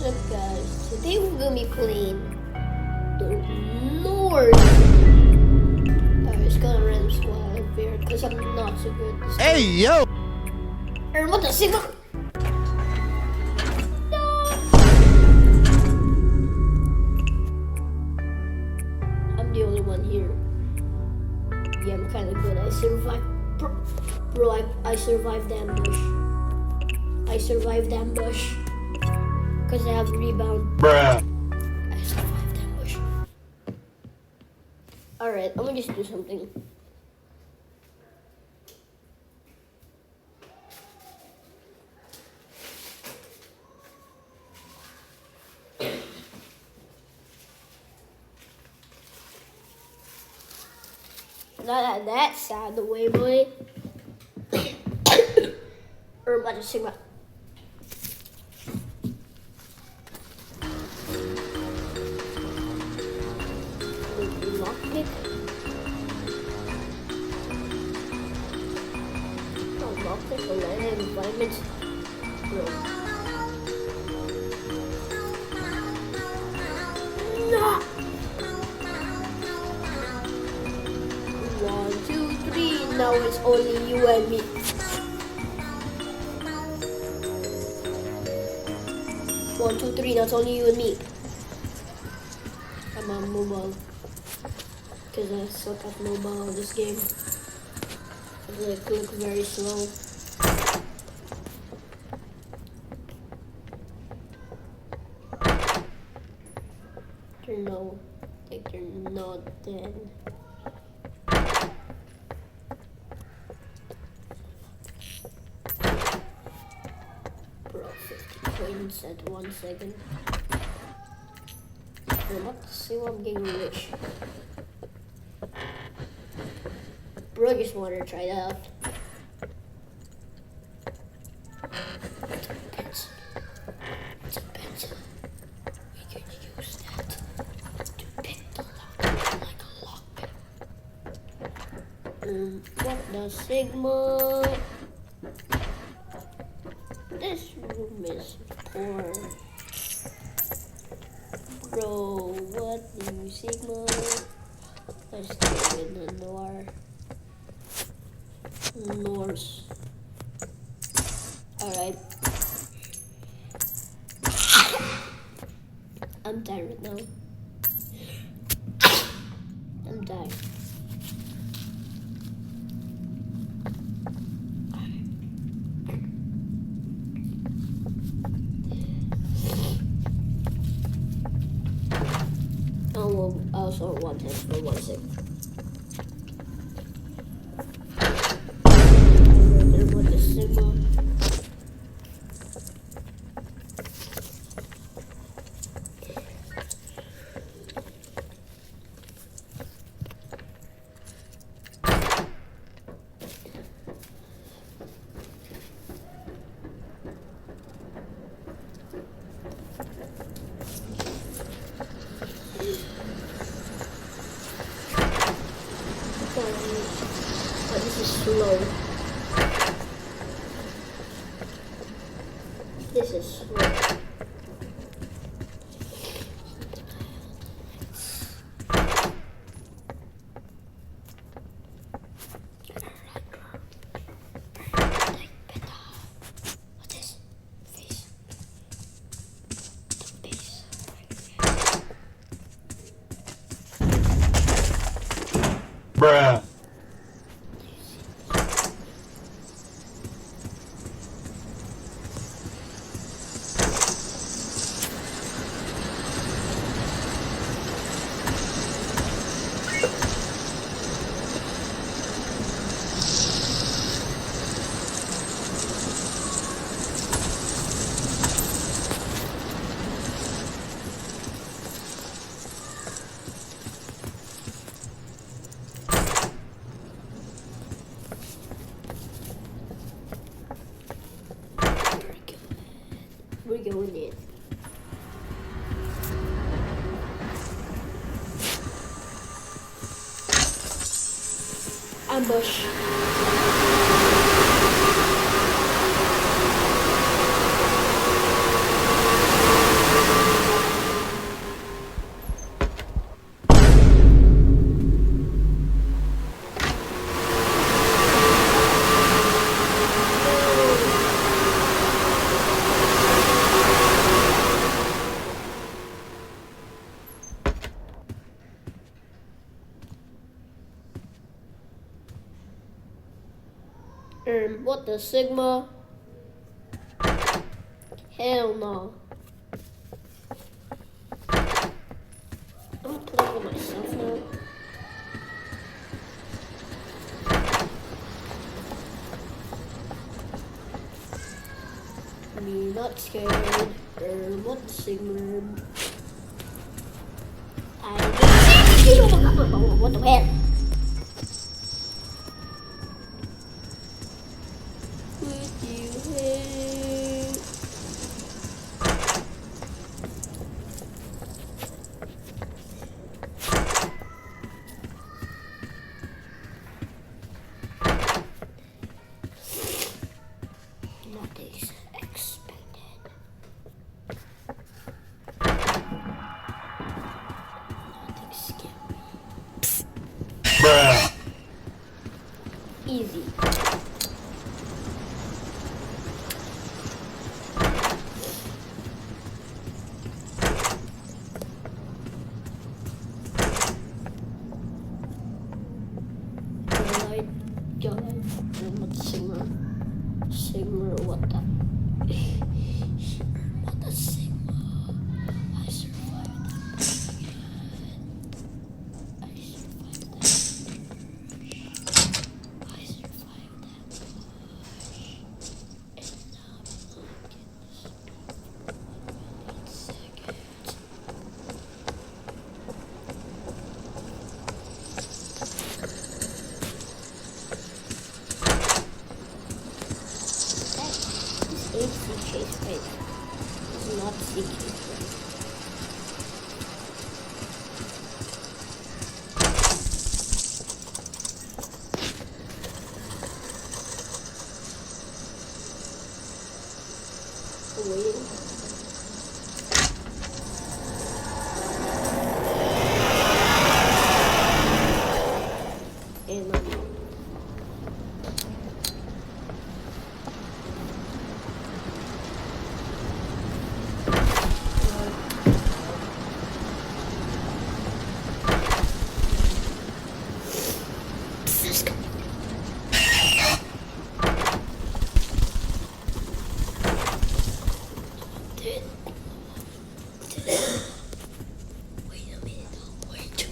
What's up, guys? Today we're gonna be playing the North. It's gonna random squad up here because I'm not so good. Hey, yo! Or what the Sigma? No! I'm the only one here. Yeah, I'm kind of good. I survived. Bro, I survived the ambush. I survived the ambush. Because I have rebound. Bruh. I survived the ambush. Alright, I'm gonna just do something. Not that sad the way, boy. Or about to Sigma. Lockpick. Oh, lockpick or land environments. Bro. No! 1, 2, 3. Now it's only you and me. One, two, three. Now it's only you and me. I'm on mobile. Because I suck at mobile in this game. I click very slow. No, like they're not dead. Bro, 50 coins at 1 second. I'm about to see what I'm getting rich. Bro, I just wanted to try that out. It's a pencil. It's a pencil. We can use that to pick the lock like a lockpick. What the Sigma? This room is poor. Bro, what the Sigma? Let's go in the North. Alright. I'm tired now. I'm tired. Oh, I also want him for 1 second. What the Sigma? Oh, this is slow. This is slow. What's this? Face. The face. Bruh. We're going in. Ambush. Worm, what the Sigma? Hell no. I'm playing with myself now. Me not scared. What Sigma? What the hell? Would you hate? Nothing's expected. Nothing's scary. Bruh. Easy. Alright, God, what Sigma? Sigma, what the? What the Sigma? I survived that. I survived that. I survived that. And now I'm not getting this 1 million seconds. This ain't sea chase right. It's not sea chase right. Waiting. And let's go. Wait a minute, wait.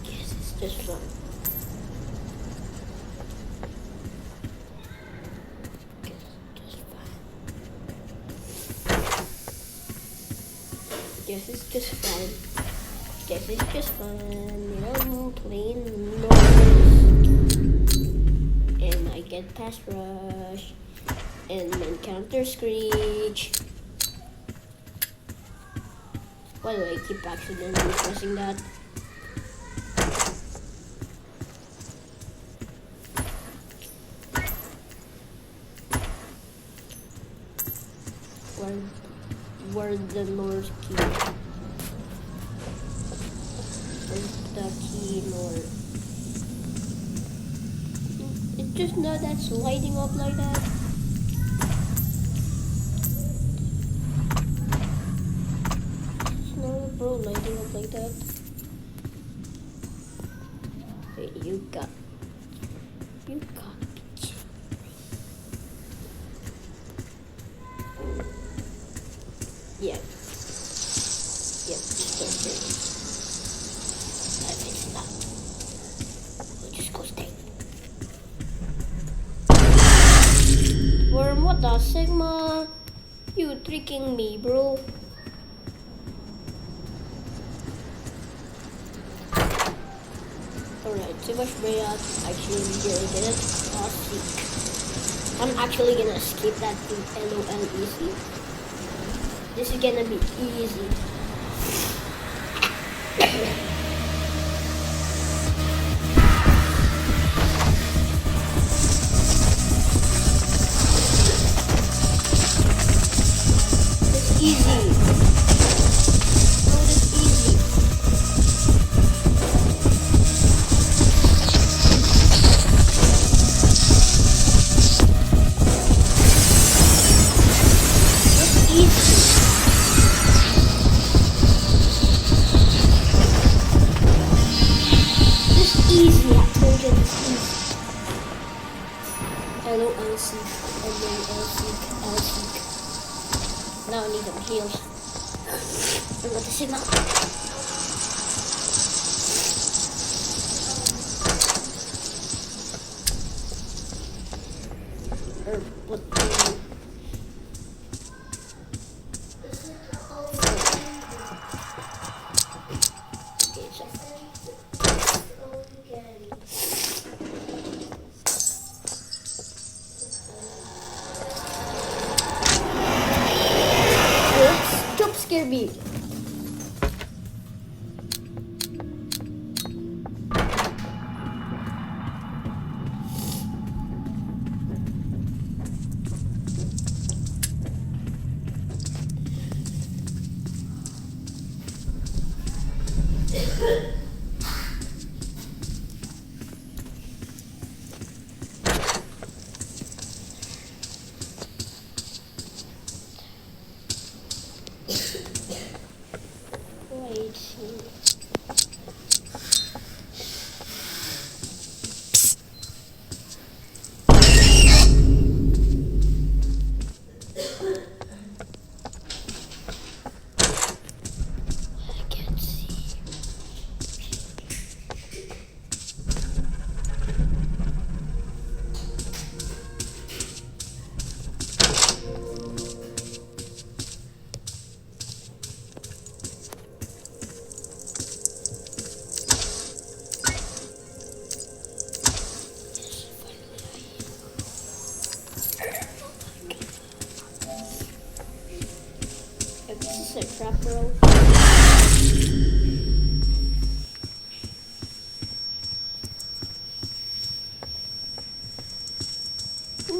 Guess it's just fun. Guess it's just fun. Guess it's just fun. You know, I'm playing noise. And I get past rush. And encounter screech. Why do I keep accidentally pressing that? Where's the North key? Where's the key North? It's just not that's lighting up like that. It's not bro lighting up like that. Wait, you got to be kidding. Yeah. Yep, just don't If it's not, we'll just go stay. Worm, what the Sigma? You tricking me, bro. Alright, too much Brea. Actually, really did it. I'm actually gonna skip that to LOL easy. This is gonna be easy. This yellow, I'll seek, and then I'll seek. Now I need some heals. I got the signal. What do you... Okay, so... Stop scare me. Is this a trap, bro?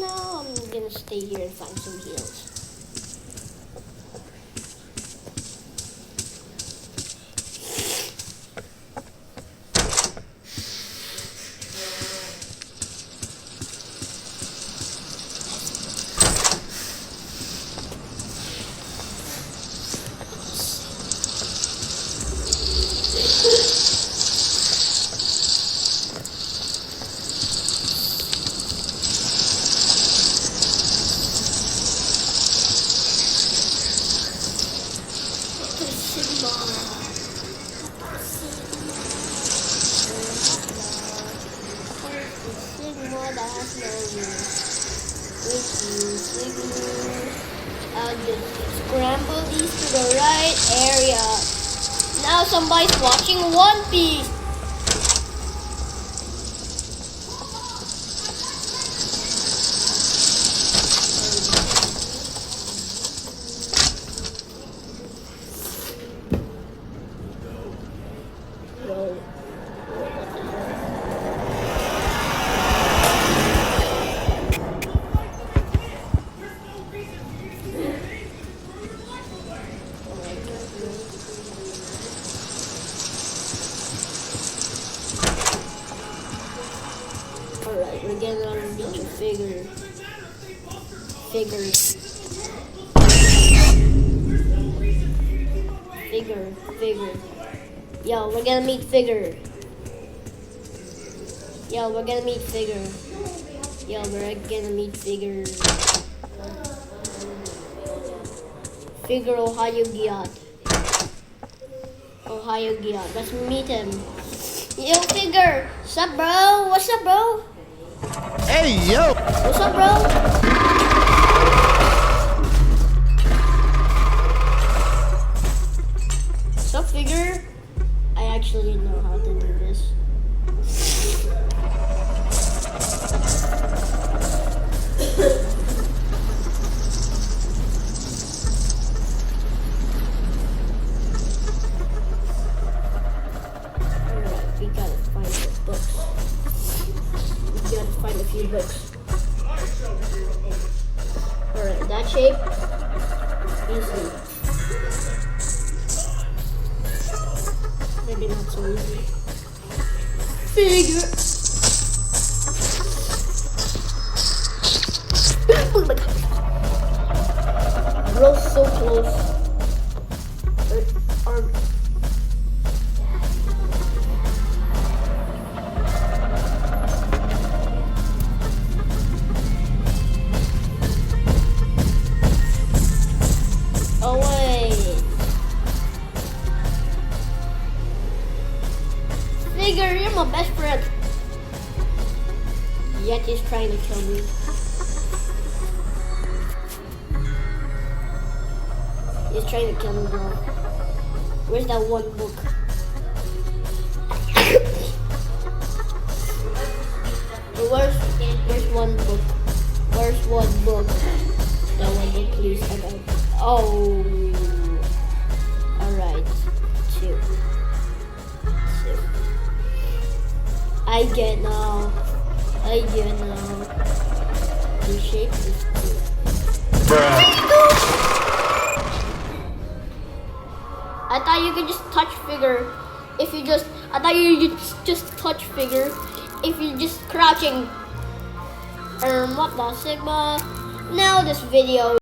No, I'm gonna stay here and find some heals. I'll just scramble these to the right area. Now somebody's watching One Piece. Alright, we're getting on the beach of figures. Yo, we're gonna meet Figure. Yo, we're gonna meet Figure. Yo, we're gonna meet Figure. Figure Ohio Giat. Ohio Giat. Let's meet him. Yo, Figure. What's up, bro? What's up, bro? Hey, yo! What's up, bro? What's up, Figure? I actually know how to do this. Alright, we gotta find the books. We gotta find a few books. Alright, that shape. Easy. Maybe not so easy. Figure. Oh my god. We're so close. figure, you're my best friend. Yet he's trying to kill me. He's trying to kill me, bro. Where's that one book? Where's one book? Where's one book? That one book, please. Oh. Alright. Two. I get now. The shape is two. I thought you could just touch figure if you just. I thought you just touch figure if you just crouching. What the Sigma? Now this video